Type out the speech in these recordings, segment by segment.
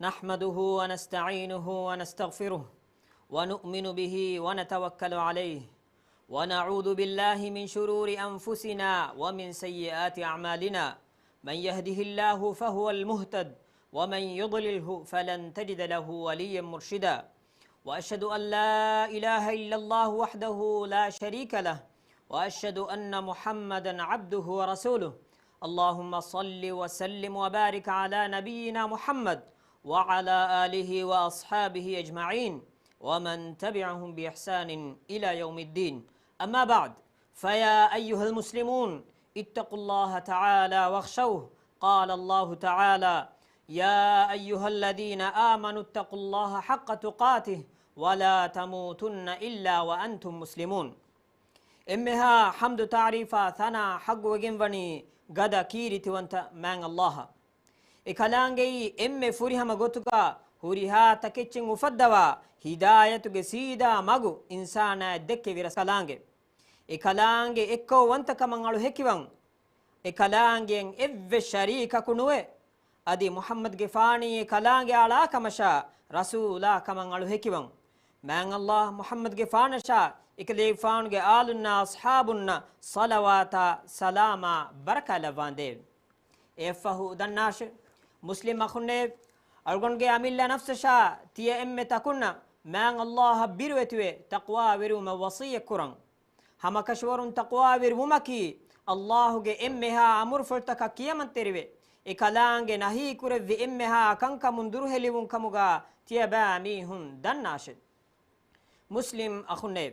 نحمده ونستعينه ونستغفره ونؤمن به ونتوكل عليه ونعوذ بالله من شرور أنفسنا ومن سيئات أعمالنا من يهده الله فهو المهتد ومن يضلله فلن تجد له وليا مرشدا وأشهد أن لا إله إلا الله وحده لا شريك له وأشهد أن محمدا عبده ورسوله اللهم صل وسلم وبارك على نبينا محمد وعلى آله وأصحابه أجمعين ومن تبعهم بإحسان إلى يوم الدين أما بعد فيا أيها المسلمون اتقوا الله تعالى واخشوه قال الله تعالى يا أيها الذين آمنوا اتقوا الله حق تقاته ولا تموتن إلا وأنتم مسلمون إمها حمد تعريفا ثنا حق وجنبني غدا كيري وانت من الله إكلانجي إم فريها مغوتوكا هوريها تكيتشن مفدوا هداية سيدا مغو إنسان دك ويرس كلانجي إكلانجي إكو وانت كمان على هكيوان إكلانجي إف شريكا كنوه أدي محمد جفاني إكلانجي على كمشا رسولا كمان على هكيوان من الله محمد جفانشا إكليفان آلنا أصحابنا صلوات سلاما بركة لفاندير إفهو دناش مسلم أخوني أرغنجي أميلا نفسشا تيه إم تكونا من الله بيروتوي تقوى ويروم وصية كورن هما كشورون تقوى ويرومكي الله جي إمها أمور فرتك كيامن تروي إكالانجي نهي كورف إمها كنك مندره لون كموغا تيه باميهن دناشد مسلم أخوني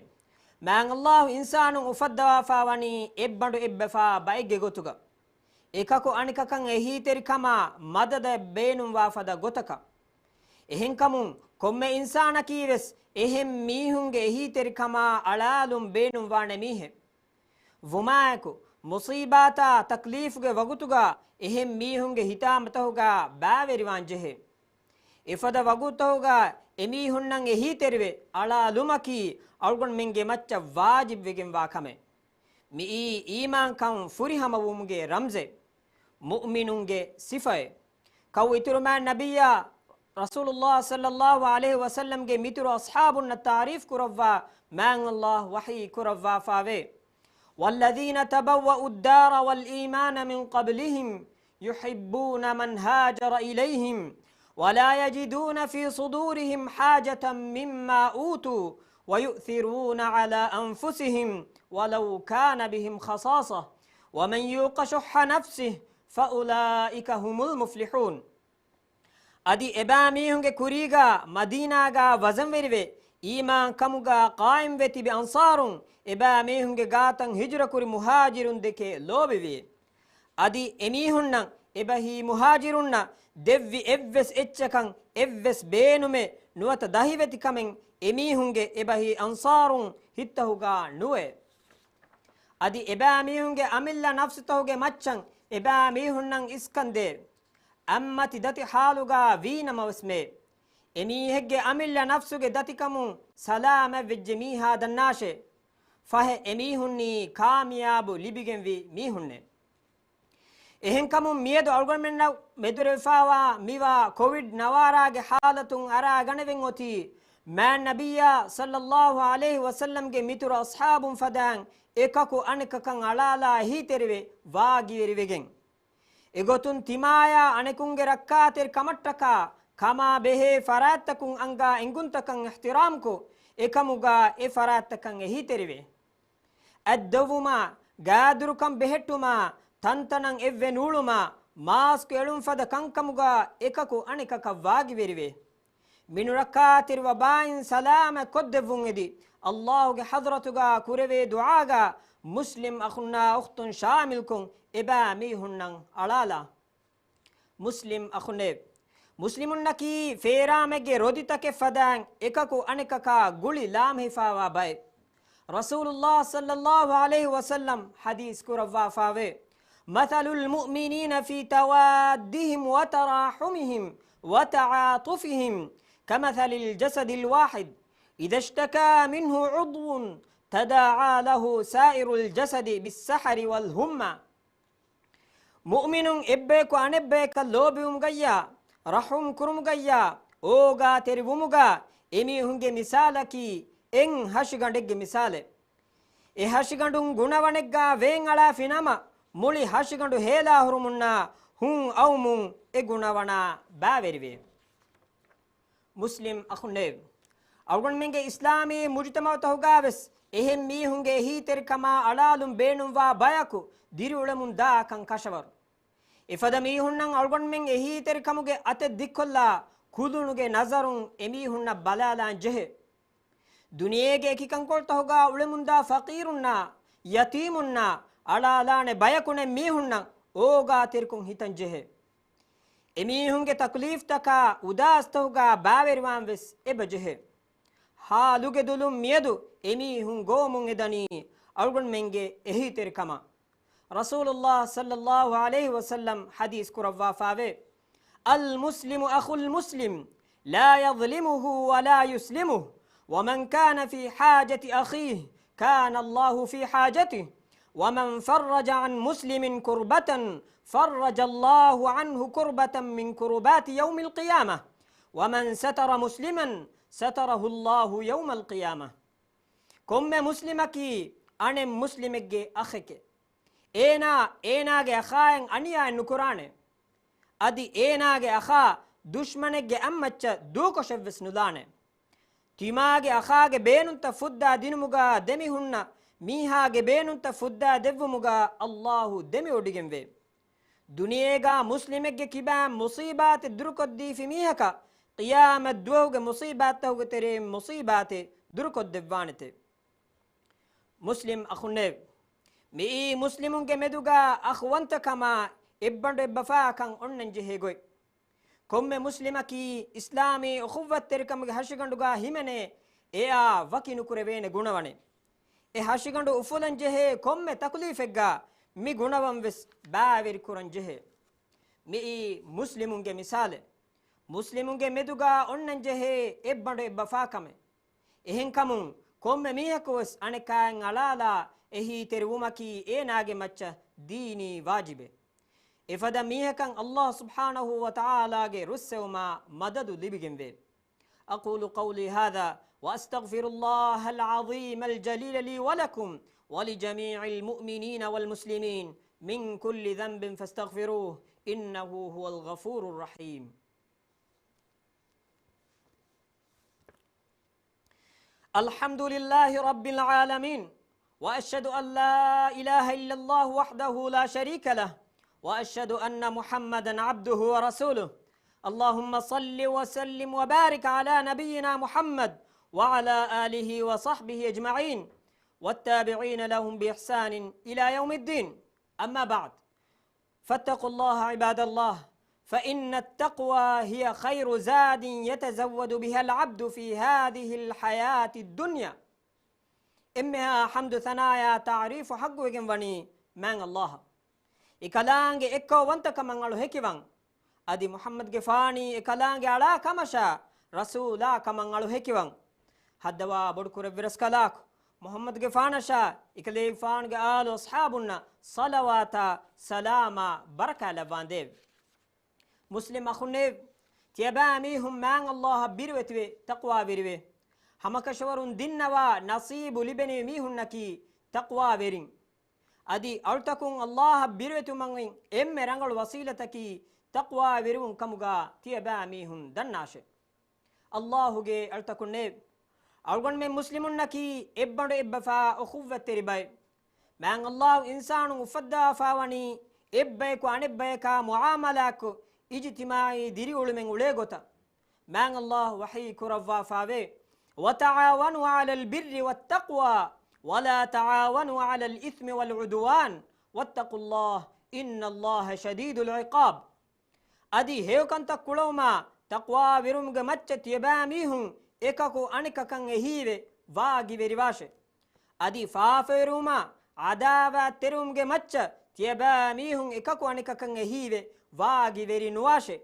من الله إنسان أفدوا فاواني إبادو إبفا بايجي غوتوغا එකකෝ අනිකකන් එහි තෙරිකම මදද බේනුම් වාෆද ගොතක එහෙන් කමුන් කොම්මේ ඉන්සාන කීවස් එහෙම් මීහුන්ගේ එහි තෙරිකම අලාලුම් බේනුම් වාන මීහෙ වමායකෝ මුසීබාතා තක්ලීෆ්ගේ වගුතුගා එහෙම් මීහුන්ගේ හිතාමතහුගා බෑවෙරි වංජෙහෙ ඉෆද වගුතහුගා එමීහුන්නන් එහි තෙරිවේ අලාලුමකී අල්ගොන් මින්ගේ මච්ච වාජිබ් වෙගෙන් වාකමේ මී ඊමාන් කම් ෆුරිහම වුමුගේ රම්සේ මුමිනුන්ගේ සිෆය කව් ඉතුරුමා නබියා රසූලුල්ලාහ සල්ලල්ලාහු අලයිහි වසල්ලම්ගේ මිතුරු අස්හාබුන් තාරීෆ් කුරවා මන් අල්ලාහ් වහී කුරවා ෆාවේ والذين تبوأوا الدار والإيمان من قبلهم يحبون من هاجر إليهم ولا يجدون في صدورهم حاجة مما أوتوا ويؤثرون على أنفسهم ولو كان بهم خصاصة ومن يوق شح نفسه فأولئك هم المفلحون أدي إباميهنගේ කුරීගා මදීනාගා වසම් වෙරිවේ ඊමාන් කමුගා قائم වෙති බි අන්සාරුන් එබෑමීහුන්ගේ ගාතන් හිජ්ර කුරි මුහාජිරුන් දෙකේ ලෝබෙවේ අදි එමීහුන්නම් එබහි මුහාජිරුන්න දෙව්වි එව්වස් එච්චකන් එව්වස් බේනුමේ නුවත දහිවෙති කමෙන් එමීහුන්ගේ එබහි අන්සාරුන් හිත්තහුගා නුවේ අදි එබෑමීහුන්ගේ අමිල්ලා නෆ්සතහුගේ මච්චන් එබෑමීහුන්නන් ඉස්කන්දේ අම්මති දති හාලුගා වීනමවස්මේ එමීහෙක්ගේ අමිල්ලා නෆ්සුගේ දතිකමුන් සලාම වෙජ්ජ මීහා දන්නාෂේ ෆහ එමීහුන්නි කාමියාබු ලිබිගෙන් වී මීහුන්නේ එහෙන් කමුන් මියද අල්ගොන්මෙන්න මෙදුරෙෆාවා මිවා කොවිඩ් නවාරාගේ හාලතුන් අරා ගණවෙන් ඔති මෑන් නබියා සල්ලල්ලාහු අලයිහි වසල්ලම්ගේ මිතුරු අස්හාබුන් ෆදාන් එකකු අනිකකන් අලාලා හීතෙරවේ වාගිවෙරිවෙගෙන් එගොතුන් තිමායා අනෙකුන්ගේ රක්කාතෙර් කමට්ටකා කමා බෙහේ ෆරාත්තකුන් අංගා එංගුන්තකන් ඉහ්තිරාම්කු එකමුගා ඒ ෆරාත්තකන් හීතෙරවේ අද්දවුමා ගාදුරුකම් බෙහෙට්ටුමා තන්තනන් එව්වෙ නූළුමා මාස්ක එළුම් ෆද කංකමුගා එකකු අනිකක වාගිවෙරිවේ මිනුරක්කාතිර වබායින් සලාම කොද්දෙවුන් එදි අල්ලාහුගේ හදරතුගා කුරවේ දුආගා මුස්ලිම් අඛුන්නා උඛ්තුන් ශාමිල්කුන් එබා මීහුන්නන් අලාලා මුස්ලිම් අඛුනේ මුස්ලිමුන්නකි ෆේරාමගේ රොදිතකේ ෆදාන් එකකු අනිකකා ගුලි ලාම් හිෆාවා බයි රසූලුල්ලාහ සල්ලල්ලාහු අලයිහි වසල්ලම් හදීස් කුරවා ෆාවේ مثل المؤمنين في توادهم وتراحمهم وتعاطفهم كمثل الجسد الواحد إذا اشتكى منه عضو تداعى له سائر الجسد بالسحر والهمة مؤمن إبك وأنبك اللوبهم غيا ರಹುಂ ಕುರುಮುಗಯ್ಯ ಓಗಾ ತೆರಿವುಮುಗ ಎಮೀಹುಂಗೆ ಮಿಸಾಲಕಿ ಎಂ ಹಶಿಗಂಡೆಗ್ಗೆ ಮಿಸಾಲೆ ಎ ಹಶಿಗಂಡು ಗುಣವಣೆಗ್ಗ ವೇಂಗಳ ಫಿನಮ ಮುಳಿ ಹಶಿಗಂಡು ಹೇಲಾ ಹುರುಮುನ್ನ ಹುಂ ಔಮು ಎ ಗುಣವಣ ಬಾವೆರಿವೆ ಮುಸ್ಲಿಂ ಅಖುಂಡೆ ಅವಗಣ್ ಮೆಂಗೆ ಇಸ್ಲಾಮಿ ಮುಜ್ತಮಾ ತಹುಗಾವೆಸ್ ಎಹೆಂ ಮೀಹುಂಗೆ ಹೀತೆರಿಕಮ ಅಳಾಲುಂ ಬೇಣುಂವಾ ಬಯಕು ದಿರಿ ಉಳಮುನ್ ದಾ ಕಂ ಕಶವರು ಇಫದ ಮೀಹುಣ್ಣಂ ಅವಗಣ್ ಮೆಂಗೆ ಹೀತೆರಿಕಮುಗೆ ಅತೆ ದಿಕ್ಕೊಲ್ಲ ಕುದುಣುಗೆ ನಜರುಂ ಎಮೀಹುಣ್ಣ ಬಲಾಲಾನ್ ಜೆಹೆ ದುನಿಯೆಗೆ ಎಕಿಕಂಕೊಳ್ತ ಹೋಗ ಉಳೆಮುಂದ ಫಕೀರುನ್ನ ಯತೀಮುನ್ನ ಅಳಾಲಾನೆ ಬಯಕುಣೆ ಮೀಹುಣ್ಣ ಓಗಾ ತಿರ್ಕುಂ ಹಿತಂ ಜೆಹೆ ಎಮೀಹುಂಗೆ ತಕ್ಲೀಫ್ ತಕ ಉದಾಸ್ತ ಹೋಗ ಬಾವೆರಿವಾಂ ವೆಸ್ ಎಬ ಜೆಹೆ ಹಾಲುಗೆ ದುಲುಂ ಮಿಯದು ಎಮೀಹುಂ ಗೋಮುಂ ಎದನಿ ಅವಗಣ್ ಮೆಂಗೆ ಎಹಿ ತಿರ್ಕಮ ರಸೂಲುಲ್ಲಾಹ ಸಲ್ಲಲ್ಲಾಹು ಅಲೈಹಿ ವಸಲ್ಲಂ ಹದೀಸ್ ಕುರವ್ವಾ ಫಾವೆ ಅಲ್ ಮುಸ್ಲಿಮು ಅಖುಲ್ ಮುಸ್ಲಿಂ ಲಾ ಯظ್ಲಿಮುಹು ವಲಾ ಯುಸ್ಲಿಮುಹು ومن كان في حاجة أخيه كان الله في حاجته ومن فرج عن مسلم كربة فرج الله عنه كربة من كربات يوم القيامة ومن ستر مسلما ستره الله يوم القيامة كم مسلمك أنا مسلمك أخك إينا أخاين أنيا النكرانه أدي إينا أخا دشمنك أمتش دوكو شفس ندانه ತಿಮಾಗೆ ಅಖಾಗೆ ಬೇನುಂತ ಫುದ್ದ ದಿನುಮುಗ ದೆಮಿ ಹುಣ್ಣ ಮೀಹಾಗೆ ಬೇನುಂತ ಫುದ್ದ ದೆವ್ವುಮುಗ ಅಲ್ಲಾಹು ದೆಮಿ ಒಡಿಗೆಂವೆ ದುನಿಯೇಗ ಮುಸ್ಲಿಮೆಗ್ಗೆ ಕಿಬಾಂ ಮುಸೀಬಾತ್ ದುರುಕೊದ್ದೀಫಿ ಮೀಹಕ ಕಿಯಾಮತ್ ದುವಹುಗೆ ಮುಸೀಬಾತ್ ತಹುಗೆ ತೆರೆ ಮುಸೀಬಾತೆ ದುರುಕೊದ್ದೆವ್ವಾಣತೆ ಮುಸ್ಲಿಂ ಅಖುನ್ನೆ ಮೀ ಮುಸ್ಲಿಮುಂಗೆ ಮೆದುಗ ಅಖ್ವಂತ ಕಮ ಎಬ್ಬಂಡು ಎಬ್ಬಫಾ ಕಂ ಒಣ್ಣಂಜೆ ಹೇಗೊಯ್ ಕೊಮ್ಮೆ ಮುಸ್ಲಿಮಕಿ ಇಸ್ಲಾಮಿ ಉಖುವ್ವತ್ ತೆರಿಕಮಗೆ ಹಶಿಗಂಡುಗ ಹಿಮೆನೆ ಎಯಾ ವಕಿನು ಕುರೆವೇನೆ ಗುಣವಣೆ ಎ ಹಶಿಗಂಡು ಉಫುಲಂಜೆಹೆ ಕೊಮ್ಮೆ ತಕ್ಲೀಫೆಗ್ಗ ಮಿ ಗುಣವಂ ವೆಸ್ ಬಾವೆರಿ ಕುರಂಜೆಹೆ ಮಿ ಮುಸ್ಲಿಮುಂಗೆ ಮಿಸಾಲೆ ಮುಸ್ಲಿಮುಂಗೆ ಮೆದುಗ ಒಣ್ಣಂಜೆಹೆ ಎಬ್ಬಂಡು ಎಬ್ಬ ಫಾಕಮೆ ಎಹೆಂ ಕಮುಂ ಕೊಮ್ಮೆ ಮೀಹಕುವಸ್ ಅಣೆಕಾಯಂ ಅಳಾಲ ಎಹಿ ತೆರುವುಮಕಿ ಏನಾಗೆ ಮಚ್ಚ ದೀನಿ ವಾಜಿಬೆ إفدا ميهكن الله سبحانه وتعالى رسوما مدد لبجنبه أقول قولي هذا وأستغفر الله العظيم الجليل لي ولكم ولجميع المؤمنين والمسلمين من كل ذنب فاستغفروه إنه هو الغفور الرحيم الحمد لله رب العالمين وأشهد أن لا إله إلا الله وحده لا شريك له وأشهد أن محمدًا عبده ورسوله اللهم صل وسلم وبارك على نبينا محمد وعلى آله وصحبه أجمعين والتابعين لهم بإحسان إلى يوم الدين أما بعد فاتقوا الله عباد الله فإن التقوى هي خير زاد يتزود بها العبد في هذه الحياة الدنيا إمها حمد ثنايا تعريف حق وجنبني من الله ikalaange ekko wanta kamangalu hekiwan adi muhammad ge faani ikalaange ala kamasha rasula kamangalu hekiwan haddawa bodkure viraskalak muhammad ge faanasha ikale faan ge alu ashabunna salawata salama baraka lavandev muslim akhunne tiyabami hum man allah birwetwe taqwa virwe hamakashwarun dinnawa nasibu libeni mi hunnaki taqwa verin ಅದಿ ಅಳ್ತಕುಂ ಅಲ್ಲಾಹ ಬಿರುವೆತು ಮಂಗಿಂ ಎಮ್ಮೆ ರಂಗಳು ವಸೀಲತಕಿ ತಕ್ವಾ ವಿರುವುಂ ಕಮುಗ ತಿಯಬಾ ಮೀಹುಂ ದನ್ನಾಶೆ ಅಲ್ಲಾಹುಗೆ ಅಳ್ತಕುನ್ನೆ ಅಳ್ಗೊಂಡ್ಮೆ ಮುಸ್ಲಿಮುನ್ನಕಿ ಎಬ್ಬಂಡು ಎಬ್ಬಫಾ ಉಖುವ್ವತ್ತೆರಿ ಬೈ ಮ್ಯಾಂಗ್ ಅಲ್ಲಾಹು ಇನ್ಸಾನು ಉಫದ್ದಾ ಫಾವಣಿ ಎಬ್ಬೈಕು ಅಣೆಬ್ಬೈಕ ಮುಆಮಲಾಕು ಇಜ್ತಿಮಾಯಿ ದಿರಿ ಉಳುಮೆಂಗ್ ಉಳೇ ಗೊತ್ತ ಮ್ಯಾಂಗ್ ಅಲ್ಲಾಹು ವಹಿ ಕುರವ್ವಾ ಫಾವೆ ವತಆವನು ಅಲಲ್ ಬಿರ್ರಿ ವತ್ತಕ್ವಾ ولا تعاونوا على الإثم والعدوان واتقوا الله إن الله شديد العقاب أدي هيو كنت كلوما تقوى ورمغ مچت يباميهم إكاكو أنككن هيوه واغي ورواشه أدي فافروما عداوة ترمغ مچ يباميهم إكاكو أنككن هيوه واغي ورنواشه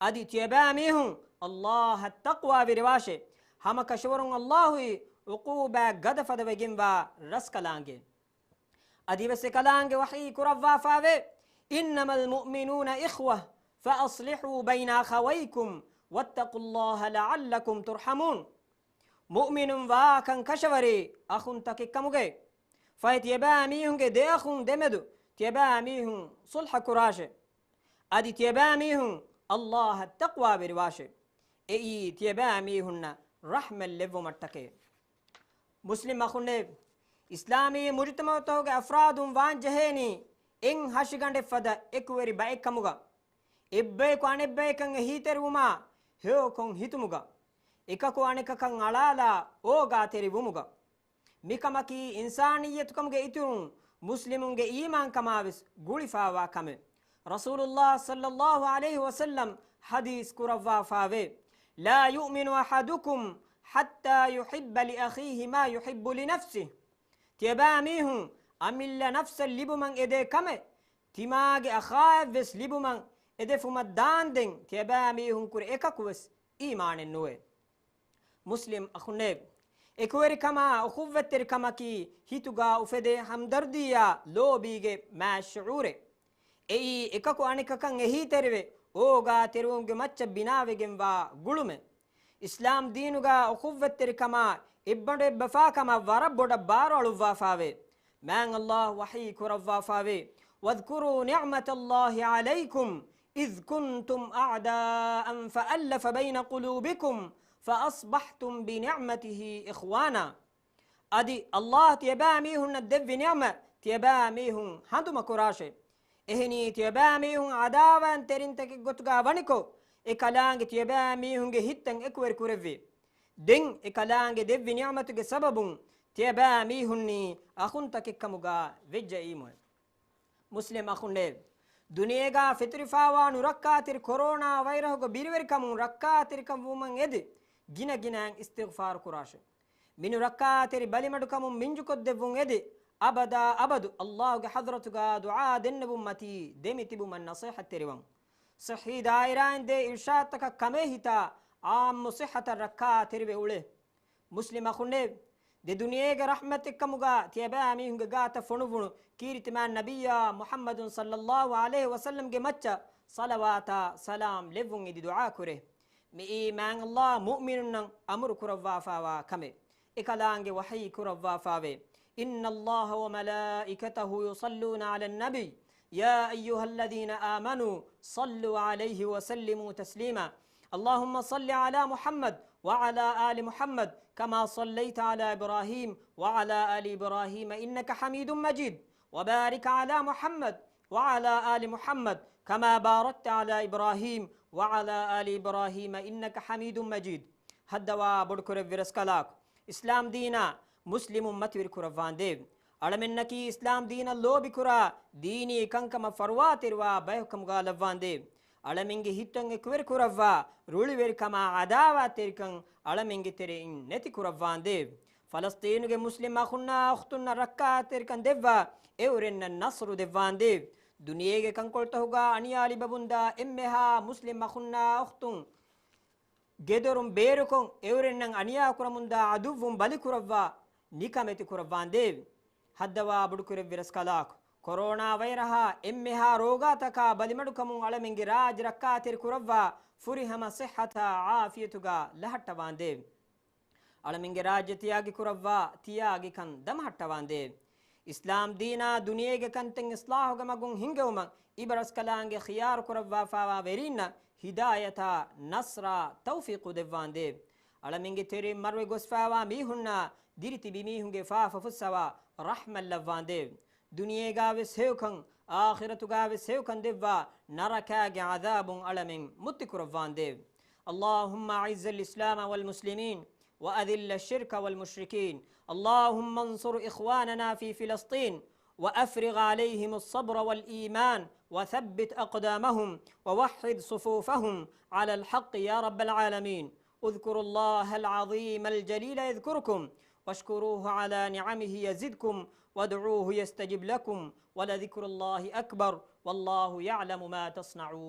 أدي يباميهم الله التقوى ورواشه هم كشورن الله uquba gadafada wegimba raskalange adivese kalange wahi kurawwa faave innamal mu'minuna ikhwa فأصلحوا بين أخويكم واتقوا الله لعلكم ترحمون مؤمن واكن كشوري أخون تككموغي فايت يباميهم دي أخون دمدو تيباميهم صلح كراشه أدي تيباميهم الله التقوى برواشه إي تيباميهن رحمة اللفو مرتكي مسلم أخونه إسلامي مجتمع توغ أفراد وان جهيني إن هشغند فدا إكوري بايكموغا إببيكو أنبيكن هيتر وما هيوكن هيتموغا إكاكو أنككن علالا أوغا تيري وموغا ميكمكي إنسانيتكمغ إترون مسلمونغ إيمان كماوس غولفاوا كمه رسول الله صلى الله عليه وسلم حديث كروا فاوي لا يؤمن أحدكم حتى يحب لأخيه ما يحب لنفسه تيباميهم أمل نفس اللبمن إدي كمه تماغ أخاف بس لبمن إدي فمدان دين تيباميهم كر إكاكوس إيمان النوي مسلم أخنب إكوري كما أخوة كما كي هيتوغا أفدي همدردية لو بيجي ما شعوري أي إكاكو أنككن هيتروي أوغا تروونغ مچ بناويگن وا غلومه إسلام دينوغا أخوة كما إبند بفا كما وربود بارولو وافاوي مان الله وحي كروا فاوي واذكروا نعمة الله عليكم إذ كنتم أعداء فألف بين قلوبكم فأصبحتم بنعمته إخوانا أدي الله تيباميهن الدب نعمة تيباميهن هندم كراشه إهني تيباميهن عداوان ترينتك قطغا ونكو إكالانج تيباميهن هتن إكوير كورفي دين إكالانج دب نعمتك سببون تيباميهن أخنتك كمغا وجه إيمو مسلم أخن ليب دنياغا فطرفاوا نركاتر كورونا ويرهغ بيرور كمون ركاتر كمومن إدي جنا جنا استغفار كراشه من ركاتر بالمدو كمون منجو كدفون إدي أبدا أبد الله حضرتك دعاء دنب أمتي دمتب من نصيحة تريوان صحي دائران دي إرشادتك كمهتا عام صحة الركاتر بأوله مسلم أخنه دي دنيا رحمتك كمغا تيبامي هنغا فنو كيرت ما النبي محمد صلى الله عليه وسلم جمتش صلواتا سلام لفون دي دعاء كره مي إيمان الله مؤمن أمر كروا فاوا كمي إكالانج وحي كروا فاوي إن الله وملائكته يصلون على النبي يا أيها الذين آمنوا صلوا عليه وسلموا تسليما اللهم صل على محمد وعلى آل محمد كما صليت على إبراهيم وعلى آل إبراهيم إنك حميد مجيد وبارك على محمد وعلى آل محمد كما باركت على إبراهيم وعلى آل إبراهيم إنك حميد مجيد هدوا بدكر فرسكلاك إسلام دينا مسلم متور كرفان ديب ألمنكي إسلام دين اللو بكرا ديني كنكما فرواتر وبيحكم غالفان ديب ألمنجي هيتنج كوير كرفا رولي كما عداواتر كن ألمنجي ترين نتي كرفان ديب فلسطين مسلم أخونا أختنا ركاتر كن ديبا إورن النصر ديفان ديب دنيا كن قلتهوغا أنيالي ببندا إمها مسلم أخونا أختن ගෙදරුම් බේරුකොන් එවරෙන්නම් අනියා කුරමුන්දා අදුවුම් බලි කුරවවා නිකමෙති කුරවවාන් දේවි හද්දවා බුඩු කුරෙව් විරස් කලාක් කොරෝනා වෛරහා එම්මෙහා රෝගාතකා බලිමඩුකමුන් අලමින්ගේ රාජ රක්කාතිර කුරවවා ෆුරිහම සිහතා ආෆියතුගා ලහට්ටවාන් දේවි අලමින්ගේ රාජ්‍ය තියාගි කුරවවා තියාගි කන් දමහට්ටවාන් දේවි ඉස්ලාම් දීනා දුනියේගේ කන්තෙන් ඉස්ලාහුග මගුන් හිංගවුමන් ඉබරස් කලාංගේ ඛියාර කුරවවා ෆාවා වෙරින්න هداية نصر توفيق دفان ديب على منجي تري مروي غسفاوا ميهنا ديرتي بميهنجي فافا فسوا رحمة لفان ديب دنيا غاوس هيوكن آخرة غاوس هيوكن ديبا نركاج عذاب على من متكر فان ديب اللهم أعز الإسلام والمسلمين وأذل الشرك والمشركين اللهم انصر إخواننا في فلسطين وأفرغ عليهم الصبر والإيمان وثبت أقدامهم ووحد صفوفهم على الحق يا رب العالمين اذكروا الله العظيم الجليل يذكركم واشكروه على نعمه يزدكم وادعوه يستجب لكم ولذكر الله أكبر والله يعلم ما تصنعون